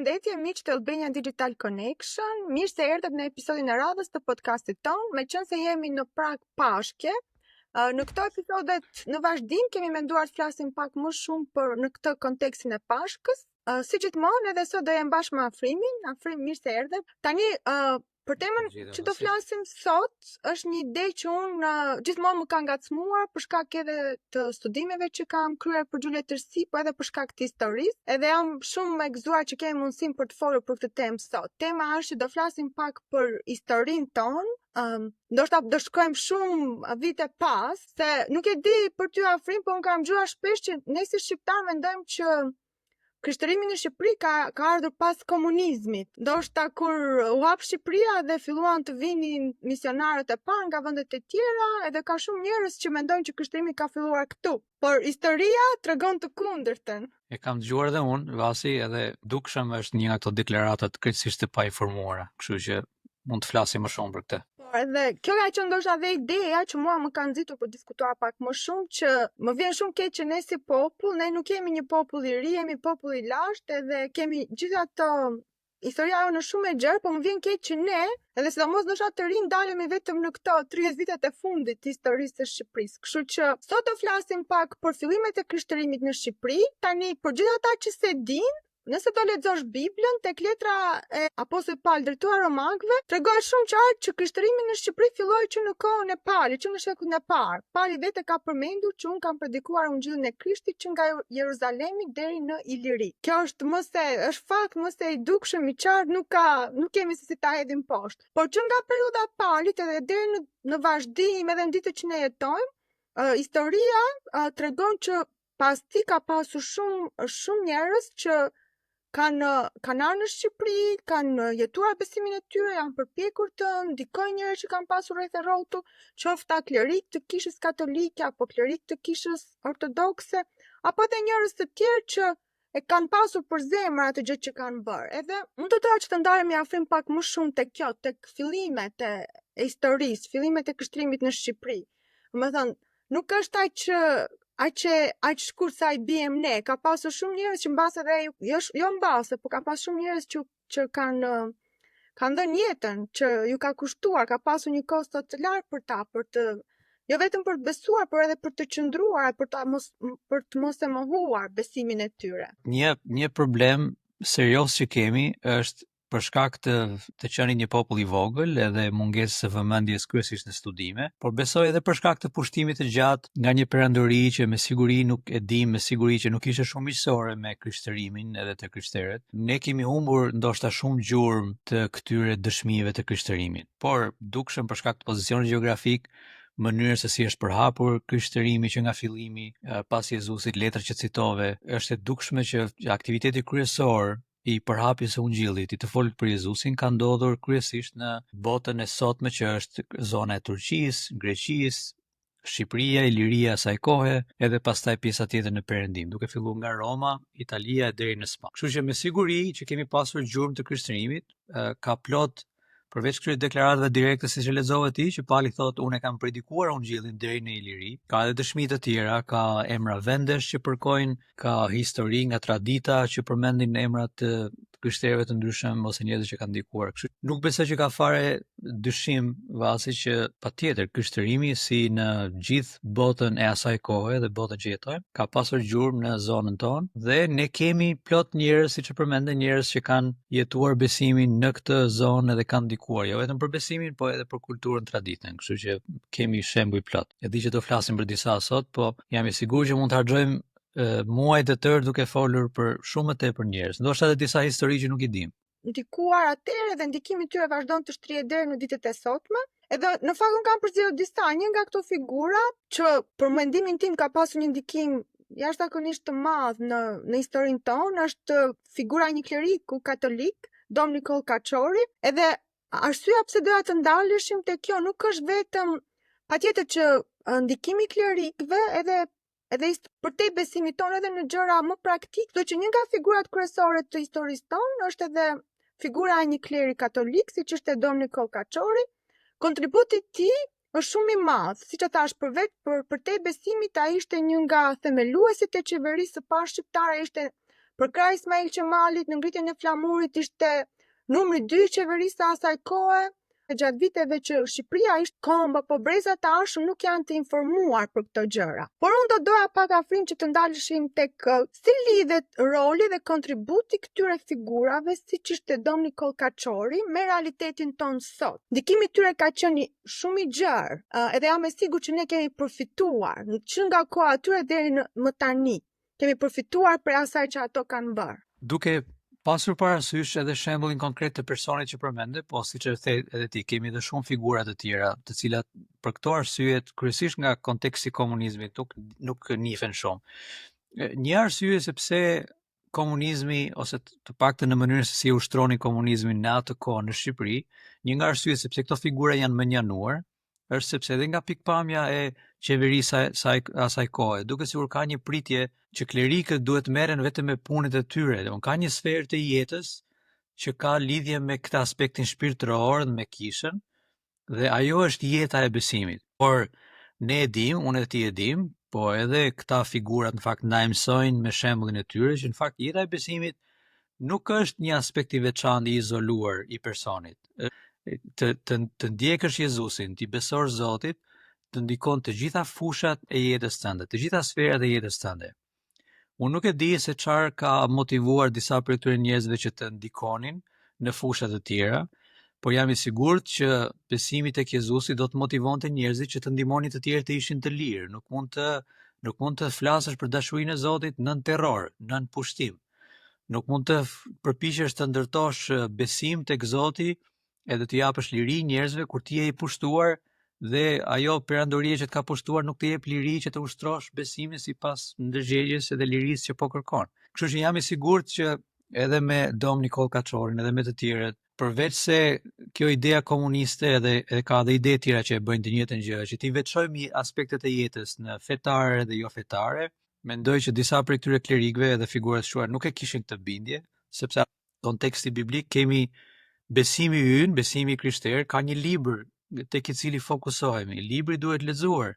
Përshëndetje miq të Albania Digital Connection, mirë se erdhët në episodin e radhës të podcastit tonë, me qenë se jemi në prag Pashkje. Në këto episodet në vazhdim kemi menduar të flasim pak më shumë për në këtë kontekstin e Pashkës. Si gjithmonë edhe sot do jem bashkë me Afrimin. Afrim, mirë se erdhe. Tani për temën që do flasim sot është një ide që unë gjithmonë më ka ngacmuar për shkak edhe të studimeve që kam kryer për gjuletërsi, po edhe për shkak të historisë. Edhe jam shumë e gëzuar që kemi mundësinë për të folur për këtë temë sot. Tema është që do flasim pak për historinë tonë. Ndoshta do shkojmë shumë vite pas, se nuk e di për ty Afrim, po unë kam dëgjuar shpesh që ne si shqiptar mendojmë që Krishterimi në Shqipëri ka ardhur pas komunizmit. Ndoshta kur u hap Shqipëria dhe filluan të vinin misionarët e parë nga vendet e tjera, edhe ka shumë njerëz që mendojnë që Krishterimi ka filluar këtu. Por historia tregon të kundërtën. E kam dëgjuar edhe unë, Vasi, edhe dukshëm është një nga ato deklaratat krejtësisht të painformuara, kështu që mund të flasim më shumë për këtë. Edhe kjo ka që ndoshta dhe ideja që mua më kanë nxitur për diskutuar pak më shumë, që më vjen shumë keq që ne si popull, ne nuk jemi një popull i ri, jemi popull i lashtë edhe kemi gjithë ato historia jonë shumë e gjerë, po më vjen keq që ne, edhe sidomos ndoshta të rinj dalemi vetëm në këto 30 vitet e fundit të historisë së Shqipërisë. Kështu që sot do flasim pak për fillimet e krishtërimit në Shqipëri. Tani për gjithë ata që se dinë, nëse do lexosh Biblën, tek letra e Apostullit Paul drejtuar romakëve, tregon shumë qartë që krishtërimi në Shqipëri filloi që në kohën e Paulit, që në shekullin e parë. Pauli vetë ka përmendur që un kam predikuar ungjillin e Krishtit që nga Jeruzalemi deri në Iliri. Kjo është fakt mos e i dukshëm i qartë, nuk kemi se si ta hedhim poshtë. Por që nga periudha e Paulit edhe deri në vazhdim edhe në ditët që ne jetojmë, historia tregon që pas ti ka pasur shumë njerëz që kanë ardhur në Shqipëri, kanë jetuar besimin e tyre, janë përpjekur të ndikojnë njerëz që kanë pasur rreth e rrotull, qoftë klerik të kishës katolike apo klerik të kishës ortodokse, apo edhe njerëz të tjerë që e kanë pasur për zemër atë gjë që kanë bërë. Edhe unë do të që të ndaremi Afrim pak më shumë tek kjo, tek fillimet e historisë, fillimet e krishtërimit në Shqipëri. Domethënë, nuk është aq shkurt sa i bijem ne, ka pasur shumë njerëz që mbase edhe jo mbase, por ka pasur shumë njerëz që kanë dhënë jetën, që ju ka kushtuar, ka pasur një kosto të lartë për ta, për të jo vetëm për të besuar, por edhe për të qëndruar, për të mos e mohuar besimin e tyre. Një problem serioz që kemi është për shkak të qenit një popull i vogël edhe mungesës së vëmendjes kryesisht në studime, por besoj edhe për shkak të pushtimit të gjatë nga një perandori që me siguri nuk e dim, me siguri që nuk ishte shumë miqësore me krishtërimin edhe të krishterët, ne kemi humbur ndoshta shumë gjurmë të këtyre dëshmive të krishtërimit. Por dukshëm për shkak të pozicionit gjeografik, mënyrës se si është përhapur krishtërimi që nga fillimi pas Jezusit, letrat që citove, është e dukshme që aktiviteti kryesor i përhapjes së ungjillit, i të folur për Jezusin, ka ndodhur kryesisht në botën e sotme që është zona e Turqisë, Greqisë, Shqipëria, Iliria asaj kohe, edhe pastaj pjesa tjetër në Perëndim, duke filluar nga Roma, Italia deri në Spanjë. Kështu që me siguri që kemi pasur gjurmë të krishtërimit, ka plot përveç këtyre deklaratave direkte siç e lexova ti, që Pali thotë unë e kam predikuar ungjillin deri në Iliri, ka edhe dëshmi të tjera, ka emra vendesh që përkojnë, ka histori nga tradita që përmendin emrat të krishterëve të ndryshëm ose njerëz që kanë ndikuar. Kështu nuk besoj që ka fare dyshim Vasi që patjetër krishtërimi si në gjithë botën e asaj kohe dhe botën që jetojmë ka pasur gjurmë në zonën tonë dhe ne kemi plot njerëz siç e përmendën, njerëz që kanë jetuar besimin në këtë zonë dhe kanë ndikuar jo vetëm për besimin, po edhe për kulturën, traditën. Kështu që kemi shembuj plot. E di që do flasim për disa sot, po jam i sigurt që mund të harxojmë muaj të tërë duke folur për shumë më tepër njerëz. Ndoshta edhe disa histori që nuk i dim. Ndikuar atëherë dhe ndikimi i tyre vazhdon të shtrihet deri në ditët e sotme. Edhe në fakt un kam përzgjedhur disa, një nga këto figura që për mendimin tim ka pasur një ndikim jashtëzakonisht të madh në historinë tonë, është figura e një kleriku katolik, Dom Nikol Kaçori, edhe arsyeja pse doja të ndaleshim te kjo nuk është vetëm patjetër që ndikimi i klerikëve edhe për te besimit tonë edhe në gjëra më praktike, do që një nga figurat kryesore të historisë tonë është edhe figura e një klerik katolik, siç është Dom Nikol Kaçori. Kontributi i tij është shumë i madh, siç e thash, për te besimit ai ishte një nga themeluesit e qeverisë së parë shqiptare, ishte Për krah Ismail Qemalit në ngritjen e flamurit ishte numri 2 i qeverisë së asaj kohe. Gjatë viteve që Shqipëria ishte komba, po brezat të arshëm nuk janë të informuar për këto gjëra. Por unë do doja pak afrim që të ndalëshim tek si lidhet roli dhe kontributi këtyre figurave, siç ishte Dom Nikol Kaçori, me realitetin ton sot. Ndikimi i tyre ka qenë shumë i gjerë, edhe jam e sigurt që ne kemi përfituar që nga koha e tyre deri në më tani. Kemi përfituar për asaj që ato kanë bërë. Duke pasur parasysh edhe shembullin konkret të personit që përmende, po siç e the edhe ti, kemi edhe shumë figura të tjera, të cilat për këto arsye, kryesisht nga konteksti i komunizmit, nuk njihen shumë. Një arsye sepse komunizmi, ose të paktën në mënyrën se si ushtroni komunizmin në atë kohë në Shqipëri, një nga arsyet sepse këto figura janë menjanuar, është sepse edhe nga pikpamja e qeverisë asaj kohe, duke sigur ka një pritje që klerikët duhet merren vetëm me punët e tyre, ka një sferë të jetës që ka lidhje me këtë aspektin shpirtëror dhe me kishën, dhe ajo është jeta e besimit. Por ne e dim, unë e ti e dim, po edhe këta figurat në fakt na mësojnë me shembullin e tyre që në fakt jeta e besimit nuk është një aspekt i veçantë i izoluar i personit. Të ndjekësh Jezusin, ti besosh Zotit, të ndikon të gjitha fushat e jetës tënde, të gjitha sferat e jetës tënde. Unë nuk e di se çfarë ka motivuar disa prej këtyre njerëzve që të ndikonin në fusha të tjera, por jam i sigurt që besimi tek Jezusi do të motivonte njerëzit që të ndihmonin të tjerë të ishin të lirë. Nuk mund të flasësh për dashurinë e Zotit nën terror, nën pushtim. Nuk mund të përpiqesh të ndërtosh besim tek Zoti edhe të japësh liri njerëzve kur ti je i pushtuar dhe ajo perandoria që të ka pushtuar nuk të jep liri që të ushtrosh besimin sipas ndërgjegjës edhe lirisë që po kërkon. Kështu që jam i sigurt që edhe me Dom Nikol Kaçorin edhe me të tjerët, përveç se kjo idea komuniste edhe ka dhe ide tjera që e bëjnë të njëjtën gjë, që ti veçojmë aspektet e jetës në fetare dhe jo fetare, mendoj që disa prej këtyre klerikëve edhe figurat shuar nuk e kishin këtë bindje, sepse në konteksti biblik kemi besimi ynë, besimi krishterë, ka një libër tek i cili fokusohemi. Libri duhet lexuar,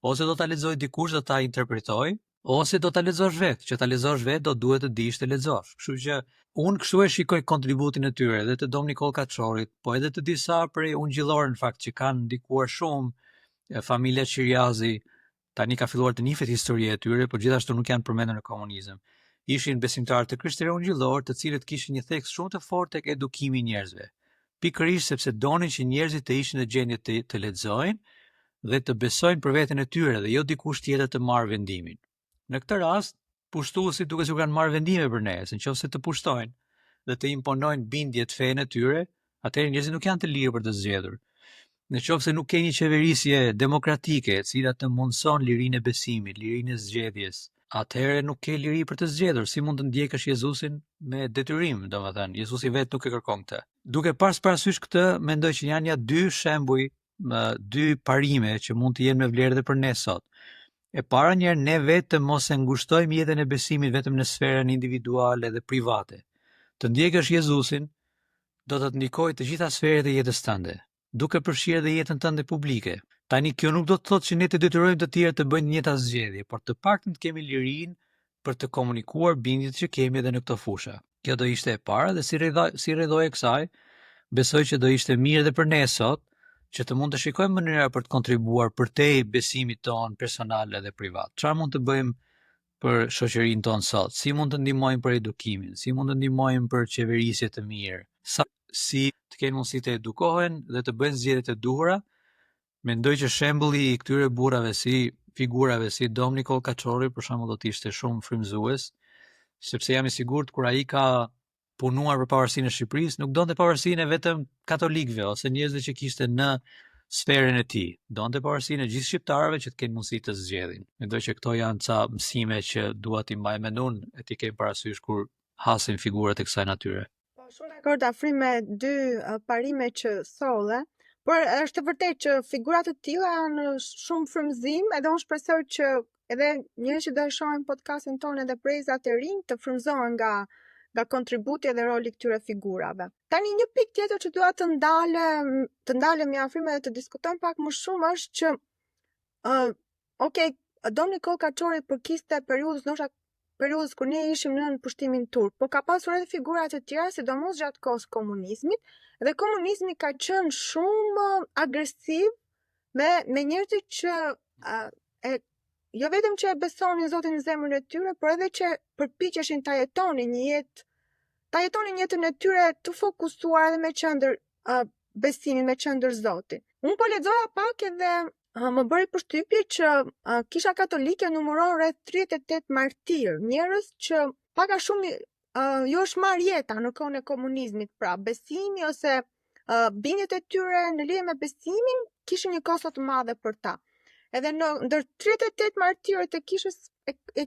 ose do ta lexoj dikush do ta interpretoj, ose do ta lexosh vetë. Që ta lexosh vetë do duhet të dish të lexosh. Kështu që unë kështu e shikoj kontributin e tyre, edhe të Dom Nikol Kaçorit, po edhe të disa prej ungjillorëve në fakt që kanë ndikuar shumë, familja Qiriazi, tani ka filluar të njihet historia e tyre, por gjithashtu nuk janë përmendur në komunizëm. Ishin besimtarë të krishterë ungjillor, të cilët kishin një theks shumë të fortë tek edukimi i njerëzve. Pikërisht sepse donin që njerëzit të ishin në gjendje të lexojnë dhe të besojnë për veten e tyre dhe jo dikush tjetër të marrë vendimin. Në këtë rast, pushtuesit duke sikur kanë marrë vendime për ne, nëse të pushtojnë dhe të imponojnë bindjet fenë e tyre, atëherë njerëzit nuk janë të lirë për të zgjedhur. Nëse nuk ke një qeverisje demokratike, e cila të mundson lirinë e besimit, lirinë e zgjedhjes, atëherë nuk ke liri për të zgjedhur. Si mund të ndjekësh Jezusin me detyrim, domethënë, Jezusi vetë nuk e kërkon këtë. Duke pas parasysh këtë, mendoj që janë ja dy shembuj, dy parime që mund të jenë me vlerë edhe për ne sot. E para njerë, ne vetë të mos e ngushtojmë jetën e besimit vetëm në sferën individuale dhe private. Të ndjekësh Jezusin do të ndikojë të gjitha sferat e jetës tënde, duke përfshirë edhe jetën tënde publike. Tani kjo nuk do të thotë që ne të detyrojmë të tjerë të bëjnë njëta zgjedhje, por të paktën të kemi lirinë për të komunikuar bindjet që kemi edhe në këto fusha. Kjo do ishte e para dhe si rrjedhoi e kësaj, besoj që do ishte mirë edhe për ne sot që të mund të shikojmë mënyra për të kontribuar përtej besimit ton personal edhe privat. Çfarë mund të bëjmë për shoqërinë tonë sot? Si mund të ndihmojmë për edukimin? Si mund të ndihmojmë për qeverisje të mirë? Si të kenë mundësi të edukohen dhe të bëjnë zgjedhjet e duhura? Mendoj që shembulli i këtyre burrave si figurave si Dom Nikol Kaçori për shembull do të ishte shumë frymëzues, sepse jam i sigurt kur ai ka punuar për pavarësinë e Shqipërisë, nuk donte pavarësinë vetëm katolikëve ose njerëzve që kishte në sferën e tij. Donte pavarësinë e gjithë shqiptarëve që të kenë mundësi të zgjedhin. Mendoj që këto janë ca mësime që dua t'i mbaj mendun e t'i kem parasysh kur hasin figurat e kësaj natyre. Po shumë dakord afrim me dy parime që solle. Por është vërtet që figurat të tilla janë shumë frymëzim, edhe unë shpresoj që edhe njerëzit që do të shohin podcastin tonë edhe brezat e rinj të frymëzohen nga kontributi dhe roli këtyre figurave. Tani një pikë tjetër që dua të ndalem afrim edhe të diskutojmë pak më shumë është që Dom Nikol Kaçori përkiste periudhës ndoshta periudhës kur ne ishim në pushtimin turk, po ka pasur edhe figura të tjera, sidomos gjatë kohës komunizmit, dhe komunizmi ka qenë shumë agresiv me njerëzit që jo vetëm që e besonin Zotin në zemrën e tyre, por edhe që përpiqeshin ta jetonin jetën e tyre të fokusuar edhe me qendër besimin, me qendër Zotin. Unë po lexoja pak edhe më bëri përshtypje që Kisha Katolike numëron rreth 38 martir, njerëz që pak a shumë jo është marrë jeta në kohën e komunizmit, pra besimi ose bindjet e tyre në lidhje me besimin kishin një kosto të madhe për ta. Edhe ndër 38 martirët e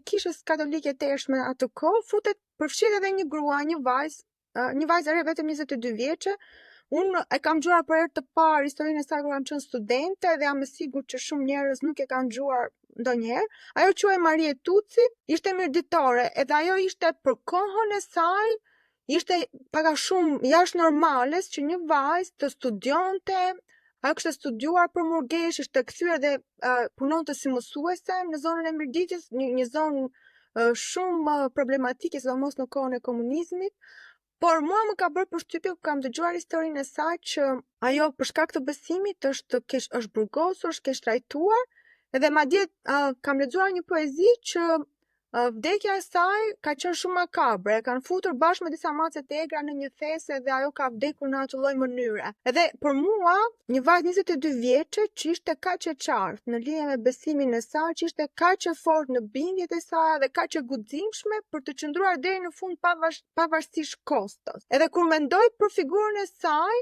Kishës Katolike të ershme atë kohë, përfshihet edhe një grua, një vajzë e re vetëm 22 vjeçe. Unë e kam dëgjuar për herë të parë historinë e saj kur kam qenë studente dhe jam e sigurt që shumë njerëz nuk e kanë dëgjuar ndonjëherë. Ajo quhej Marie Tuci, ishte mirditore, edhe ajo ishte për kohën e saj, ishte pak a shumë jashtë normales që një vajzë të studionte. Ajo kishte studiuar për murgesh, ishte kthyer dhe punonte si mësuese në zonën e mirditjes, një zonë shumë problematike, sidomos në kohën e komunizmit. Por mua më ka bërë përshtypje kur kam dëgjuar historinë e saj që ajo për shkak të besimit është burgosur, është keq trajtuar, edhe madje kam lexuar një poezi që vdekja e saj ka qenë shumë makabre, e kanë futur bashkë me disa mace të egra në një thesë dhe ajo ka vdekur në atë lloj mënyre. Edhe për mua, një vajzë 22 vjeçe që ishte kaq e qartë në lidhje me besimin e saj, që ishte kaq e fortë në bindjet e saj dhe kaq e guximshme për të qëndruar deri në fund pavarësisht kostos. Edhe kur mendoj për figurën e saj,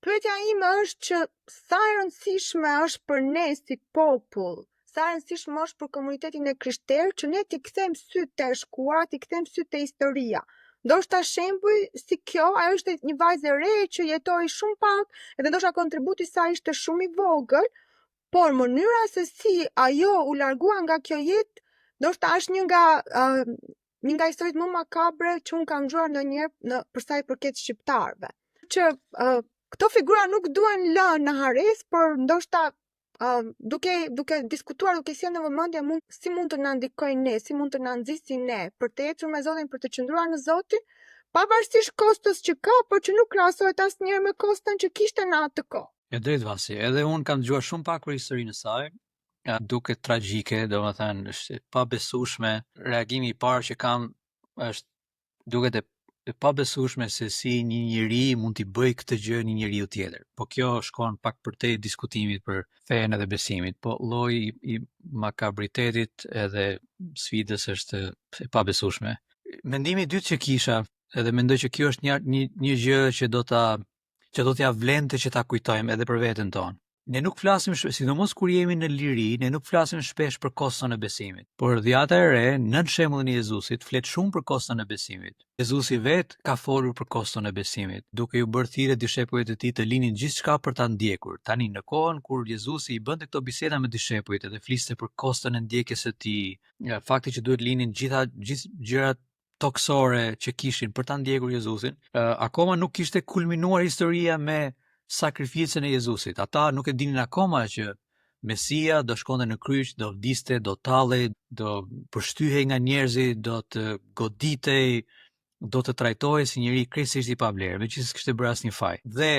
pyetja ime është që sa e rëndësishme është për ne si popull, sa e rëndësishme është për komunitetin e krishterë që ne t'i kthejmë sytë të shkuar, t'i kthejmë sytë të historia. Ndoshta shembuj si kjo, ajo ishte një vajzë e re që jetoi shumë pak, edhe ndoshta kontributi i saj ishte shumë i vogël, por mënyra se si ajo u largua nga kjo jetë, ndoshta është një nga historitë më makabre që un kam dëgjuar ndonjëherë për sa i përket shqiptarëve. Që këto figura nuk duhen lënë në hares, por ndoshta duke diskutuar, duke sjellë në vëmendje si mund të na ndikojnë ne, si mund të na nxisin ne për të ecur me Zotin, për të qëndruar në Zotin, pavarësisht kostos që ka, por që nuk krahasohet asnjëherë me koston që kishte në atë kohë. E drejt Vasi, edhe unë kam dëgjuar shumë pak për historinë e saj, duket tragjike, domethënë është pa besueshme. Reagimi i parë që kam është duket e pabesueshme se si një njeri mund t'i bëj këtë gjë një njeriu tjetër. Po kjo shkon pak përtej diskutimit për fenë dhe besimit, po lloji i makabritetit edhe sfidës është e pabesueshme. Mendimi i dytë që kisha, edhe mendoj që kjo është një gjë që do t'ja vlente që ta kujtojmë edhe për veten tonë. Ne nuk flasim, sidomos kur jemi në liri, ne nuk flasim shpesh për koston e besimit. Por dhjata e re, nën shembullin e Jezusit, flet shumë për koston e besimit. Jezusi vet ka folur për koston e besimit, duke ju bërë thirrje dishepujt e tij të linin gjithçka për ta ndjekur. Tani në kohën kur Jezusi i bënte këto biseda me dishepujt dhe fliste për koston e ndjekjes së tij, fakti që duhet linin gjithë gjërat toksore që kishin për ta ndjekur Jezusin, akoma nuk kishte kulminuar historia me sakrificën e Jezusit. Ata nuk e dinin akoma që Mesia do shkonte në kryq, do vdiste, do tallej, do përshtyhej nga njerëzit, do të goditej, do të trajtohej si njëri krejtësisht i pavlerë, meqenëse s'kishte bërë asnjë faj. Dhe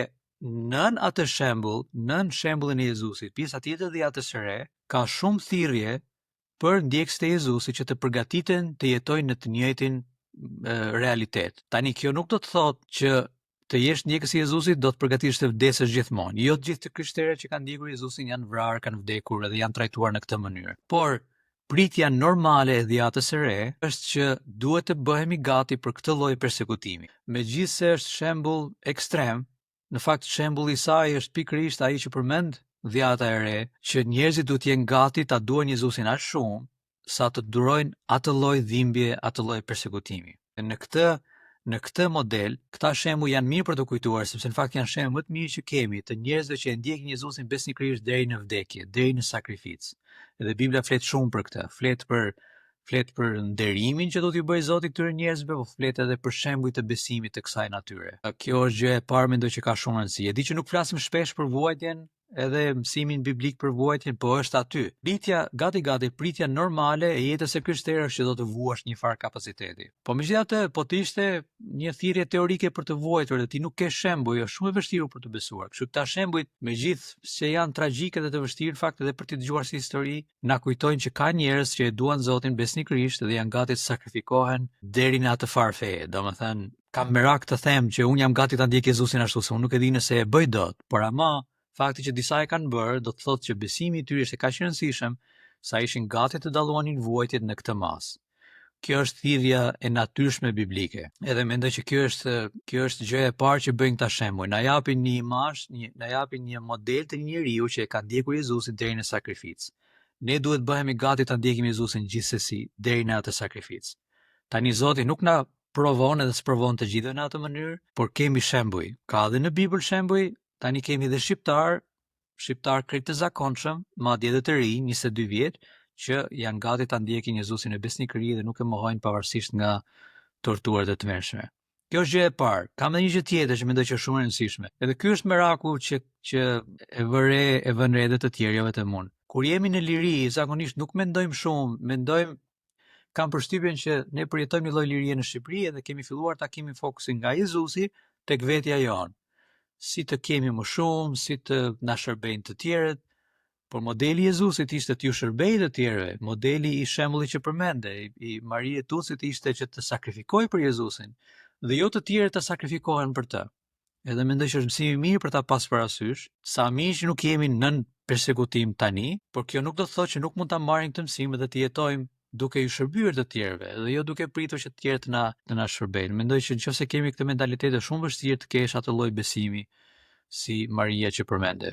nën atë shembull, nën shembullin e Jezusit, pjesa tjetër e dhjetës së re, ka shumë thirrje për ndjekësit e Jezusit që të përgatiten të jetojnë në të njëjtin realitet. Tani kjo nuk do të thotë që të jesh ndjekës i Jezusit do të përgatitesh të vdesësh gjithmonë. Jo të gjithë të krishterët që kanë ndjekur Jezusin janë vrarë, kanë vdekur dhe janë trajtuar në këtë mënyrë. Por pritja normale e dhjetës së re është që duhet të bëhemi gati për këtë lloj persekutimi. Megjithëse është shembull ekstrem, në fakt shembulli i saj është pikërisht ai që përmend dhjata e re, që njerëzit duhet të jenë gati ta duajnë Jezusin aq shumë sa të durojnë atë lloj dhimbje, atë lloj persekutimi. Në këtë model, këta shembuj janë mirë për të kujtuar, sepse në fakt janë shembuj më të mirë që kemi të njerëzve që e ndjekin Jezusin besnikërisht deri në vdekje, deri në sakrificë. Edhe Bibla flet shumë për këtë, flet për nderimin që do t'i bëjë Zoti këtyre njerëzve, po flet edhe për shembuj të besimit të kësaj natyre. Kjo është gjë e parë mendoj që ka shumë rëndësi. E di që nuk flasim shpesh për vuajtjen edhe mësimin biblik për vuajtjen, po është aty. Gati pritja normale e jetës së krishterë është që do të vuash një farë kapaciteti. Po megjithatë, po të ishte një thirrje teorike për të vuajtur dhe ti nuk ke shembuj, është shumë e vështirë për të besuar. Kështu këta shembujt, megjithë se janë tragjike dhe të vështirë, fakt edhe për të dëgjuar si histori, na kujtojnë që ka njerëz që e duan Zotin besnikërisht dhe janë gati të sakrifikohen deri në atë farë feje. Domethënë, kam merak të them që unë jam gati ta ndjek Jezusin ashtu, se unë nuk e di nëse e bëj dot, por ama fakti që disa e kanë bërë do të thotë që besimi i tyre ishte kaq i rëndësishëm sa ishin gati të dalluanin vuajtjet në këtë mas. Kjo është thirrja e natyrshme biblike. Edhe mendoj që kjo është gjëja e parë që bëjnë këta shembuj. Na japin një imazh, na japin një model të një njeriu që e ka ndjekur Jezusin deri në sakrificë. Ne duhet bëhemi gati ta ndjekim Jezusin gjithsesi deri në atë sakrificë. Tani Zoti nuk na provon edhe sprovon të gjithë në atë mënyrë, por kemi shembuj. Ka edhe në Bibël shembuj. Tani kemi dhe shqiptar krejt të zakonshëm, madje edhe të rinj, 22 vjeç, që janë gati ta ndjekin Jezusin e besnikëri dhe nuk e mohojnë pavarësisht nga torturat e tmerrshme. Kjo është gjë e parë. Kam edhe një gjë tjetër që mendoj që është shumë e rëndësishme. Edhe ky është miraku që e vën re edhe të tjerë, jo vetëm unë. Kur jemi në liri, zakonisht nuk mendojmë shumë, kam përshtypjen që ne përjetojmë një lloj lirie në Shqipëri dhe kemi filluar ta kemi fokusin nga Jezusi tek vetja jonë. Si të kemi më shumë, si të na shërbejnë të tjerët, por modeli i Jezusit ishte t'ju shërbejë të tjerëve, modeli i shembullit që përmende, i Marie Tucit ishte që të sakrifikojë për Jezusin, dhe jo të tjerët të sakrifikohen për të. Edhe mendoj që është mësimi i mirë për ta pasur parasysh, sa mirë që nuk jemi nën persekutim tani, por kjo nuk do të thotë që nuk mund ta marrim këtë mësim dhe të jetojmë duke i shërbyer të tjerëve, dhe jo duke pritur që të tjerët të na shërbejnë. Mendoj që nëse kemi këtë mentalitet është shumë vështirë të kesh atë lloj besimi si Maria që përmende.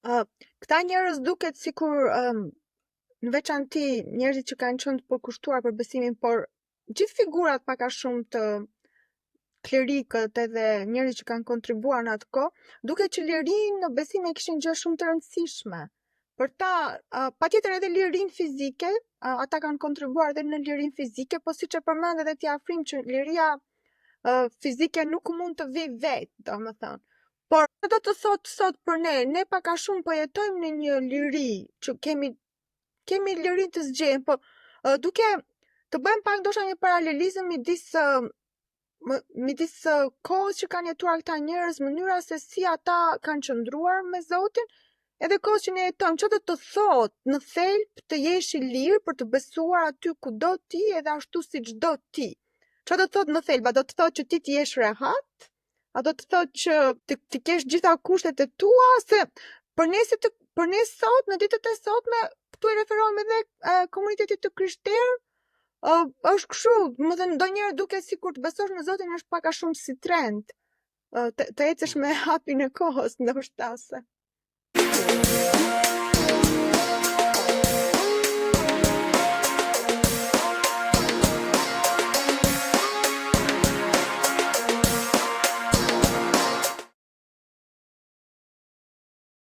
Këta njerëz duket sikur në veçanti njerëzit që kanë qenë të përkushtuar për besimin, por gjithë figurat pak a shumë të klerikët edhe njerëzit që kanë kontribuar në atë kohë, duket që lirinë në besim e kishin gjë shumë të rëndësishme. Për ta, patjetër edhe lirinë fizike, ata kanë kontribuar edhe në lirinë fizike, po siç e përmend edhe ti Afrim që liria fizike nuk mund të vijë vetë, domethënë. Por do të thotë sot për ne pak a shumë po jetojmë në një liri që kemi lirinë të zgjenë, po duke të bëjmë pak ndoshta një paralelizëm midis kohës që kanë jetuar këta njerëz, mënyra se si ata kanë qëndruar me Zotin, edhe kohës që ne jetojmë. Çfarë do të thotë në thelb të jesh i lirë për të besuar aty kudo ti edhe ashtu siç do ti? Çfarë do të thotë në thelb? Do të thotë që ti të jesh rehat? A do të thotë që të kesh gjitha kushtet e tua? Se për ne sot, në ditët e sotme, këtu e referohem edhe komunitetit të krishterë, është kështu, më thënë, ndonjëherë duket sikur të besosh në Zotin është pak a shumë si trend, të ecësh me hapin e kohës, ndoshta se.